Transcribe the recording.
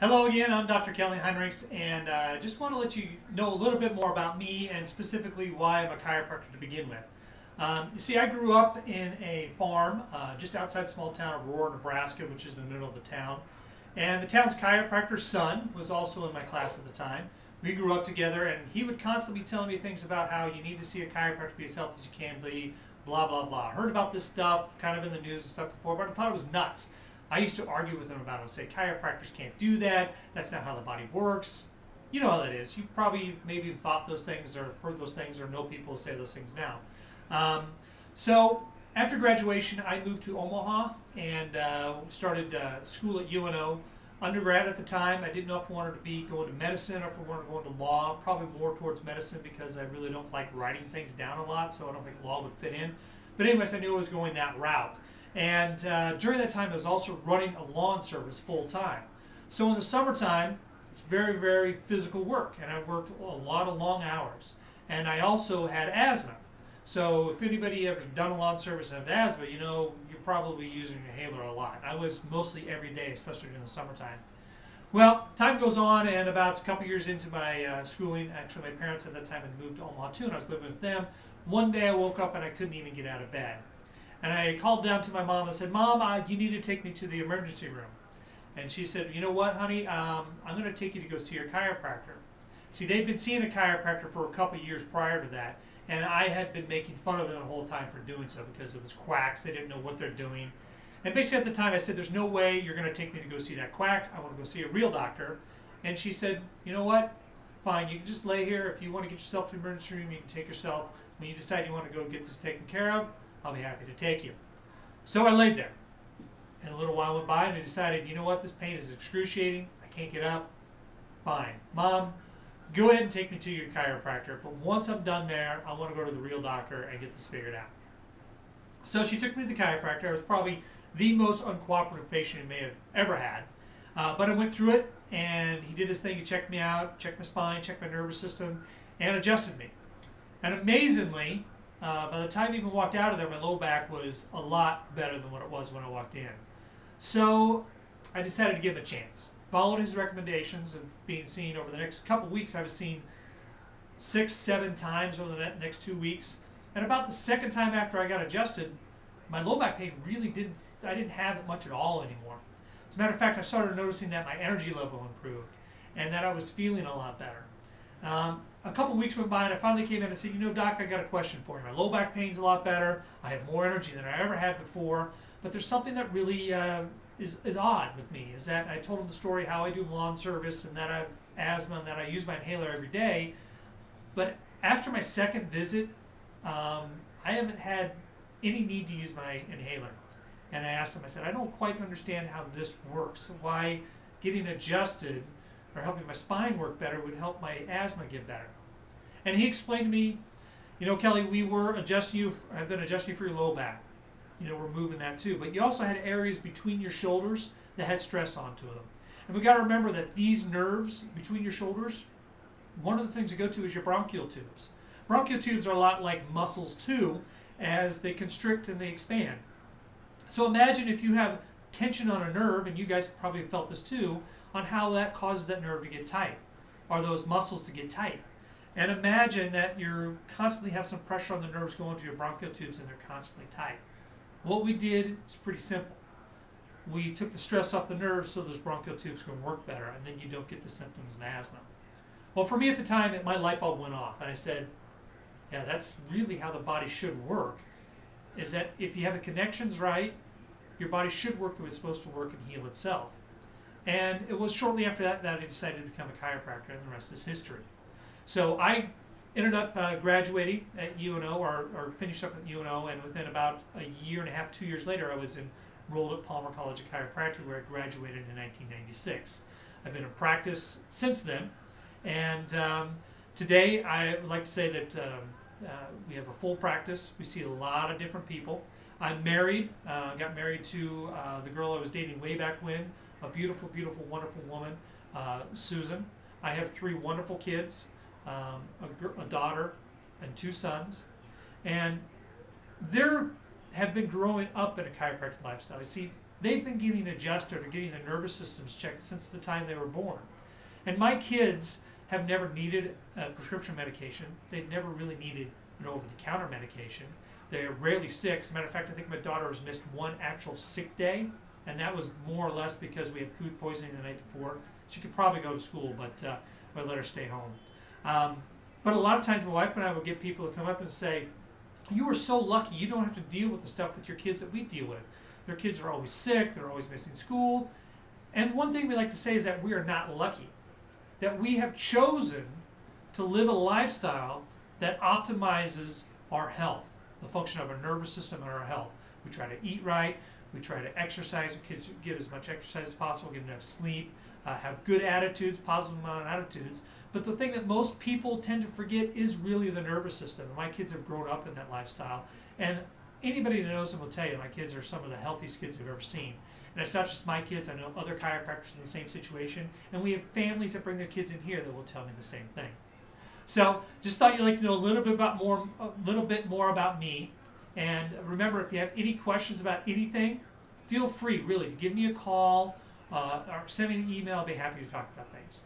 Hello again, I'm Dr. Kelly Hinrichs, and I just want to let you know a little bit more about me and specifically why I'm a chiropractor to begin with. You see, I grew up in a farm just outside the small town of Aurora, Nebraska, which is in the middle of the town. And the town's chiropractor's son was also in my class at the time. We grew up together, and he would constantly be telling me things about how you need to see a chiropractor to be as healthy as you can be, blah, blah, blah. I heard about this stuff kind of in the news and stuff before, but I thought it was nuts. I used to argue with him about it and say, chiropractors can't do that. That's not how the body works. You know how that is. You probably maybe thought those things or heard those things or know people say those things now. So after graduation, I moved to Omaha and started school at UNO. Undergrad at the time, I didn't know if I wanted to be going to medicine or if I wanted to go into law. Probably more towards medicine because I really don't like writing things down a lot, so I don't think law would fit in. But anyways, I knew I was going that route. And during that time, I was also running a lawn service full time. So in the summertime, it's very, very physical work, and I worked a lot of long hours. And I also had asthma. So if anybody ever done a lawn service and have asthma, you know you're probably using your inhaler a lot. I was mostly every day, especially during the summertime. Well, time goes on, and about a couple years into my schooling, actually my parents at that time had moved to Omaha too, and I was living with them. One day I woke up and I couldn't even get out of bed. And I called down to my mom and said, Mom, you need to take me to the emergency room. And she said, you know what, honey, I'm going to take you to go see your chiropractor. See, they'd been seeing a chiropractor for a couple of years prior to that, and I had been making fun of them the whole time for doing so because it was quacks. They didn't know what they're doing. And basically at the time I said, there's no way you're going to take me to go see that quack. I want to go see a real doctor. And she said, you know what, fine, you can just lay here. If you want to get yourself to the emergency room, you can take yourself. When you decide you want to go get this taken care of, I'll be happy to take you. So I laid there. And a little while went by and I decided, you know what, this pain is excruciating. I can't get up. Fine. Mom, go ahead and take me to your chiropractor. But once I'm done there, I want to go to the real doctor and get this figured out. So she took me to the chiropractor. I was probably the most uncooperative patient he may have ever had. But I went through it and he did his thing. He checked me out, checked my spine, checked my nervous system, and adjusted me. And amazingly, by the time I even walked out of there, my low back was a lot better than what it was when I walked in. So I decided to give him a chance. Followed his recommendations of being seen over the next couple weeks. I was seen 6, 7 times over the next 2 weeks. And about the second time after I got adjusted, my low back pain really I didn't have it much at all anymore. As a matter of fact, I started noticing that my energy level improved and that I was feeling a lot better. A couple weeks went by and I finally came in and said, you know, Doc, I got a question for you. My low back pain's a lot better. I have more energy than I ever had before. But there's something that really is odd with me, is that I told him the story how I do lawn service and that I have asthma and that I use my inhaler every day. But after my second visit, I haven't had any need to use my inhaler. And I asked him, I said, I don't quite understand how this works. Why getting adjusted or helping my spine work better would help my asthma get better. And he explained to me, you know, Kelly, we were adjusting you, I've been adjusting you for your low back. You know, we're moving that too. But you also had areas between your shoulders that had stress onto them. And we got to remember that these nerves between your shoulders, one of the things to go to is your bronchial tubes. Bronchial tubes are a lot like muscles too, as they constrict and they expand. So imagine if you have tension on a nerve, and you guys probably felt this too, on how that causes that nerve to get tight, or those muscles to get tight. And imagine that you constantly have some pressure on the nerves going to your bronchial tubes and they're constantly tight. What we did is pretty simple. We took the stress off the nerves so those bronchial tubes can work better, and then you don't get the symptoms of asthma. Well, for me at the time, my light bulb went off, and I said, yeah, that's really how the body should work, is that if you have the connections right, your body should work the way it's supposed to work and heal itself. And it was shortly after that I decided to become a chiropractor, and the rest is history. So I ended up graduating at UNO, or finished up at UNO, and within about a year and a half, 2 years later, I was enrolled at Palmer College of Chiropractic, where I graduated in 1996. I've been in practice since then, and today I would like to say that we have a full practice. We see a lot of different people. I'm married, got married to the girl I was dating way back when, a beautiful, beautiful, wonderful woman, Susan. I have 3 wonderful kids, a daughter and 2 sons, and they have been growing up in a chiropractic lifestyle. You see, they've been getting adjusted or getting their nervous systems checked since the time they were born. And my kids have never needed a prescription medication. They've never really needed an over-the-counter medication. They're rarely sick. As a matter of fact, I think my daughter has missed one actual sick day, and that was more or less because we had food poisoning the night before. She could probably go to school, but I let her stay home. But a lot of times my wife and I will get people to come up and say, you are so lucky, you don't have to deal with the stuff with your kids that we deal with. Their kids are always sick, they're always missing school. And one thing we like to say is that we are not lucky, that we have chosen to live a lifestyle that optimizes our health, the function of our nervous system and our health. We try to eat right, we try to exercise, our kids get as much exercise as possible, get enough sleep, have good attitudes, positive amount of attitudes. But the thing that most people tend to forget is really the nervous system. My kids have grown up in that lifestyle. And anybody that knows them will tell you my kids are some of the healthiest kids I've ever seen. And it's not just my kids. I know other chiropractors in the same situation. And we have families that bring their kids in here that will tell me the same thing. So just thought you'd like to know a little bit more about me. And remember, if you have any questions about anything, feel free really to give me a call or send me an email. I'll be happy to talk about things.